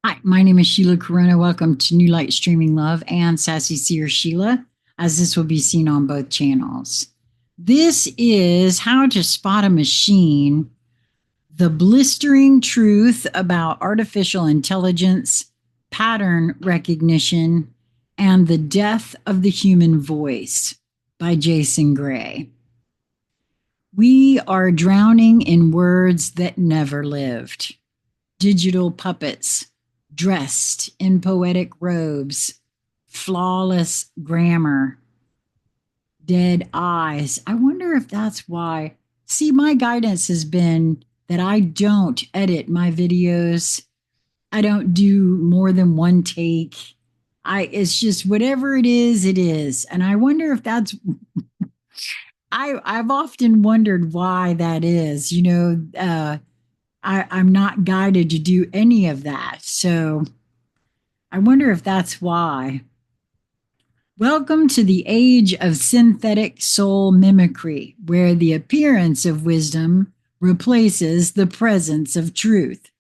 Hi, my name is Sheila Karuna. Welcome to New Light Streaming Love and Sassy Seer Sheila, as this will be seen on both channels. This is how to spot a machine, the blistering truth about artificial intelligence, pattern recognition, and the death of the human voice by Jason Gray. We are drowning in words that never lived. Digital puppets dressed in poetic robes, flawless grammar, dead eyes. I wonder if that's why. See, my guidance has been that I don't edit my videos. I don't do more than one take. It's just whatever it is, it is. And I wonder if that's I've often wondered why that is. I'm not guided to do any of that. So I wonder if that's why. Welcome to the age of synthetic soul mimicry, where the appearance of wisdom replaces the presence of truth.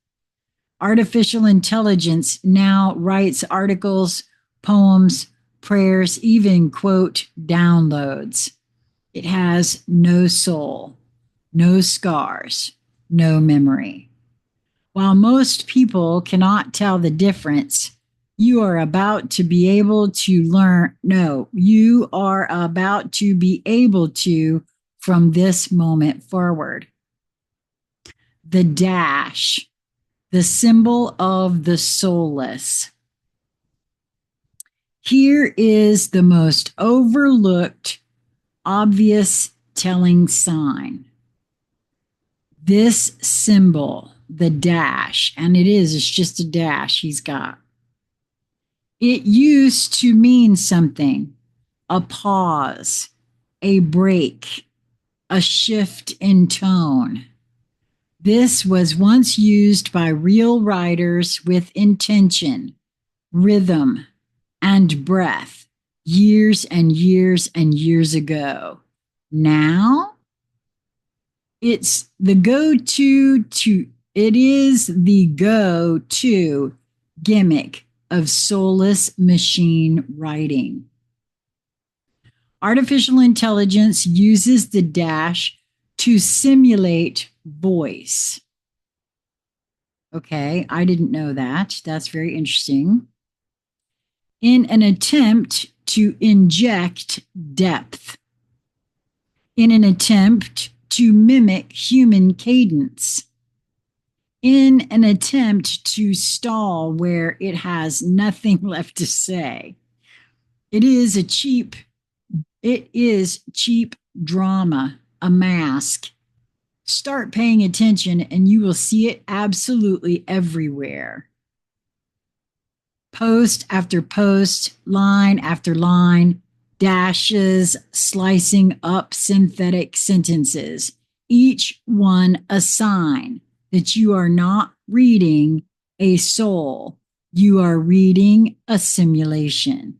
Artificial intelligence now writes articles, poems, prayers, even, quote, downloads. It has no soul, no scars, no memory. While most people cannot tell the difference, you are about to be able to learn. No, you are about to be able to from this moment forward. The dash, the symbol of the soulless. Here is the most overlooked, obvious telling sign. This symbol, the dash, and it's just a dash he's got. It used to mean something, a pause, a break, a shift in tone. This was once used by real writers with intention, rhythm, and breath years and years and years ago. Now, it's the it is the go-to gimmick of soulless machine writing. Artificial intelligence uses the dash to simulate voice. Okay, I didn't know that. That's very interesting. In an attempt to inject depth, in an attempt to mimic human cadence, in an attempt to stall where it has nothing left to say. It is cheap drama, a mask. Start paying attention and you will see it absolutely everywhere. Post after post, line after line, dashes slicing up synthetic sentences, each one a sign that you are not reading a soul, you are reading a simulation.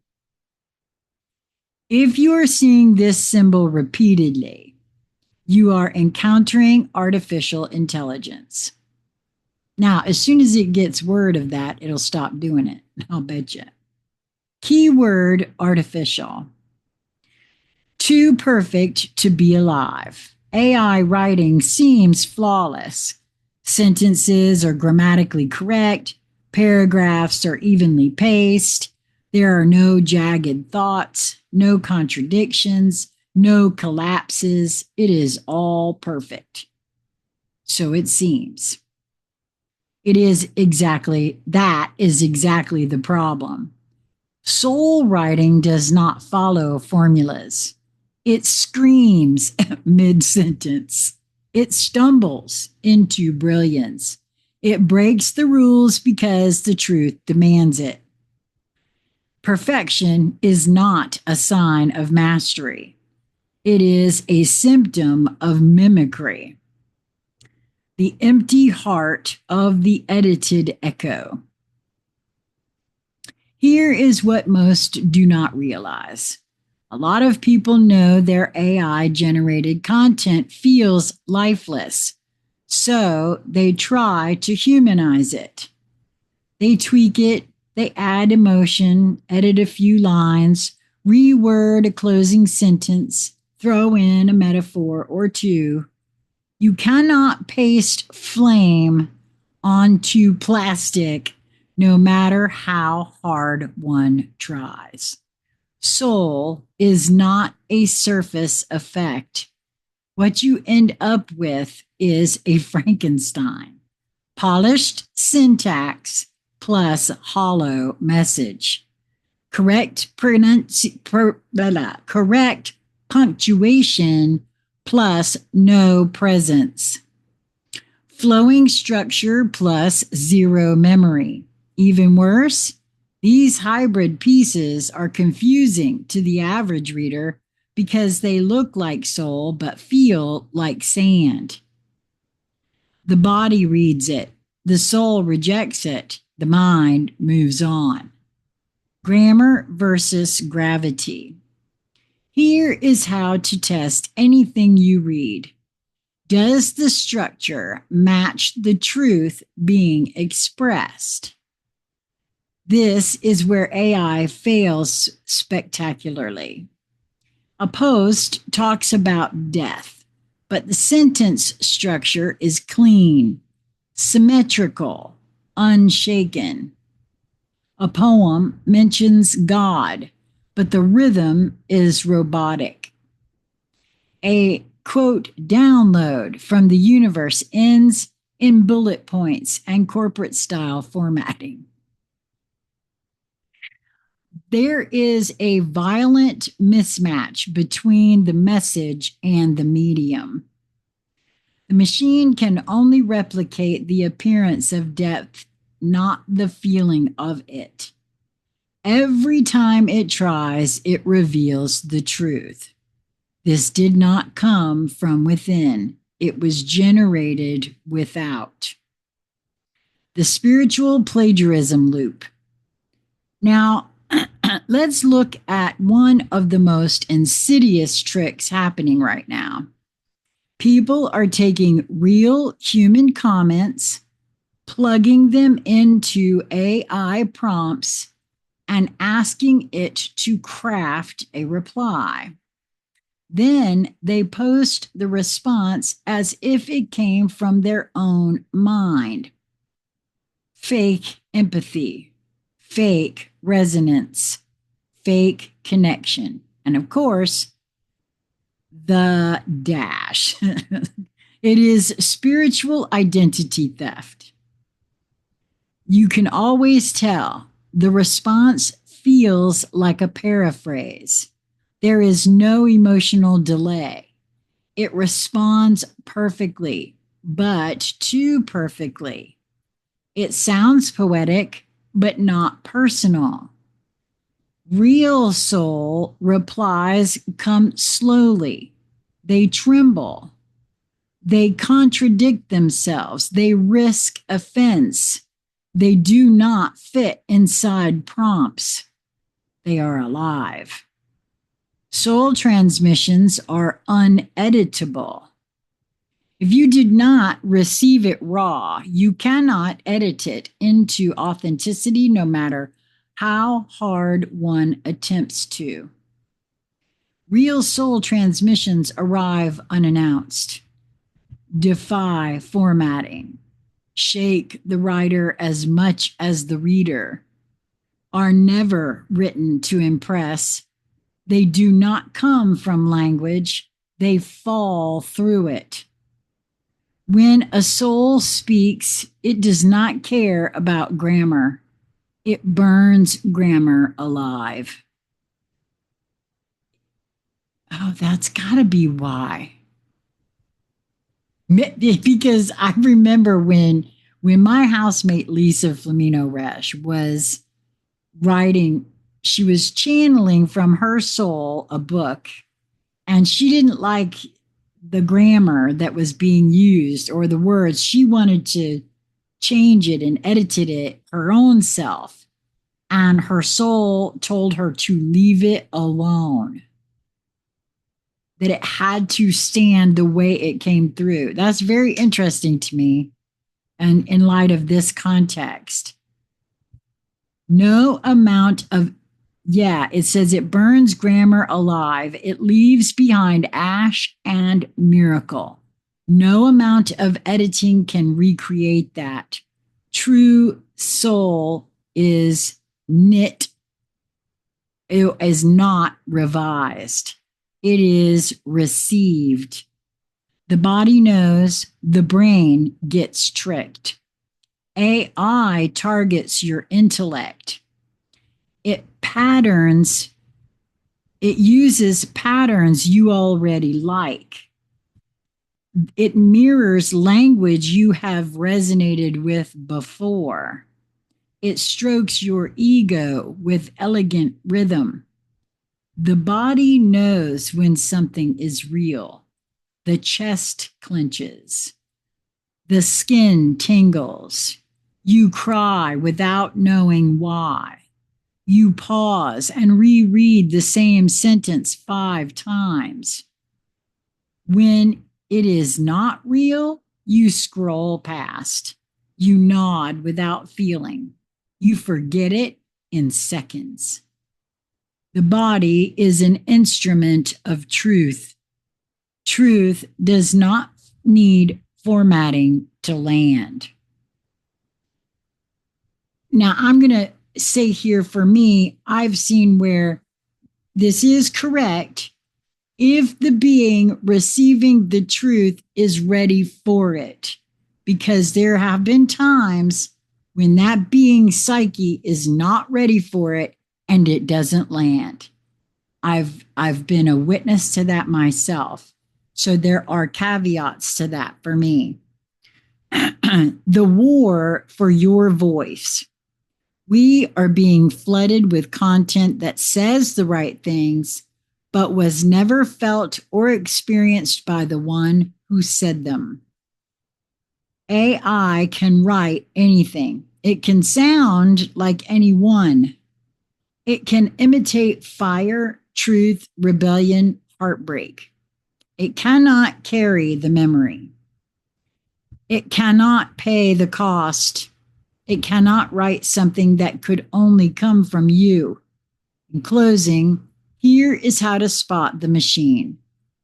If you are seeing this symbol repeatedly, you are encountering artificial intelligence. Now, as soon as it gets word of that, it'll stop doing it. I'll bet you. Keyword artificial. Too perfect to be alive. AI writing seems flawless. Sentences are grammatically correct. Paragraphs are evenly paced. There are no jagged thoughts, no contradictions, no collapses. It is all perfect. So it seems. That is exactly the problem. Soul writing does not follow formulas. It screams mid-sentence. It stumbles into brilliance. It breaks the rules because the truth demands it. Perfection is not a sign of mastery. It is a symptom of mimicry. The empty heart of the edited echo. Here is what most do not realize. A lot of people know their AI-generated content feels lifeless, so they try to humanize it. They tweak it, they add emotion, edit a few lines, reword a closing sentence, throw in a metaphor or two. You cannot paste flame onto plastic no matter how hard one tries. Soul is not a surface effect. What you end up with is a Frankenstein. Polished syntax plus hollow message. Correct correct punctuation plus no presence. Flowing structure plus zero memory. Even worse, these hybrid pieces are confusing to the average reader because they look like soul but feel like sand. The body reads it, the soul rejects it, the mind moves on. Grammar versus gravity. Here is how to test anything you read. Does the structure match the truth being expressed? This is where AI fails spectacularly. A post talks about death, but the sentence structure is clean, symmetrical, unshaken. A poem mentions God, but the rhythm is robotic. A quote download from the universe ends in bullet points and corporate style formatting. There is a violent mismatch between the message and the medium. The machine can only replicate the appearance of depth, not the feeling of it. Every time it tries, it reveals the truth. This did not come from within. It was generated without. The spiritual plagiarism loop. Now, let's look at one of the most insidious tricks happening right now. People are taking real human comments, plugging them into AI prompts, and asking it to craft a reply. Then they post the response as if it came from their own mind. Fake empathy, fake resonance, fake connection. And of course, the dash. It is spiritual identity theft. You can always tell the response feels like a paraphrase. There is no emotional delay. It responds perfectly, but too perfectly. It sounds poetic, but not personal. Real soul replies come slowly. They tremble. They contradict themselves. They risk offense. They do not fit inside prompts. They are alive. Soul transmissions are uneditable. If you did not receive it raw, you cannot edit it into authenticity no matter how hard one attempts to. Real soul transmissions arrive unannounced, defy formatting, shake the writer as much as the reader, are never written to impress. They do not come from language, they fall through it. When a soul speaks, it does not care about grammar. It burns grammar alive. Oh, that's got to be why. Because I remember when my housemate Lisa Flamino Resch was writing, she was channeling from her soul a book, and she didn't like the grammar that was being used or the words. She wanted to change it and edited it her own self. And her soul told her to leave it alone, that it had to stand the way it came through. That's very interesting to me, and in light of this context. No amount of, yeah, it says it burns grammar alive. It leaves behind ash and miracle. No amount of editing can recreate that. True soul is knit, it is not revised. It is received. The body knows, the brain gets tricked. AI targets your intellect. It uses patterns you already like. It mirrors language you have resonated with before. It strokes your ego with elegant rhythm. The body knows when something is real. The chest clenches. The skin tingles. You cry without knowing why. You pause and reread the same sentence 5 times. When it is not real, you scroll past. You nod without feeling. You forget it in seconds. The body is an instrument of truth. Truth does not need formatting to land. Now, I'm going to say here for me, I've seen where this is correct if the being receiving the truth is ready for it. Because there have been times when that being's psyche is not ready for it and it doesn't land. I've been a witness to that myself. So there are caveats to that for me. The war for your voice. We are being flooded with content that says the right things, but was never felt or experienced by the one who said them. AI can write anything. It can sound like anyone. It can imitate fire, truth, rebellion, heartbreak. It cannot carry the memory. It cannot pay the cost. It cannot write something that could only come from you. In closing, here is how to spot the machine.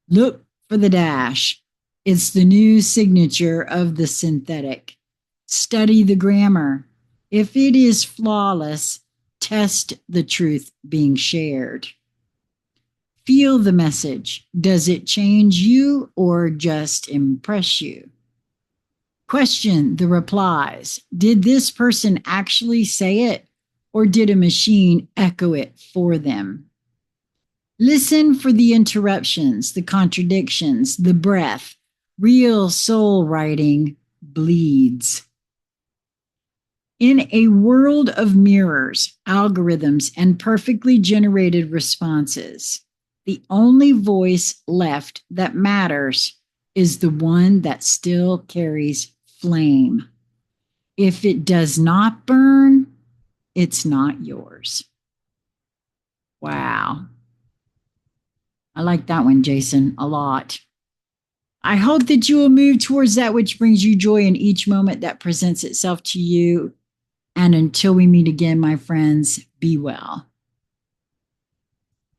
Look for the dash. It's the new signature of the synthetic. Study the grammar. If it is flawless, test the truth being shared. Feel the message. Does it change you or just impress you? Question the replies. Did this person actually say it, or did a machine echo it for them? Listen for the interruptions, the contradictions, the breath. Real soul writing bleeds. In a world of mirrors, algorithms, and perfectly generated responses, the only voice left that matters is the one that still carries flame. If it does not burn, it's not yours. Wow. I like that one, Jason, a lot. I hope that you will move towards that which brings you joy in each moment that presents itself to you. And until we meet again, my friends, be well.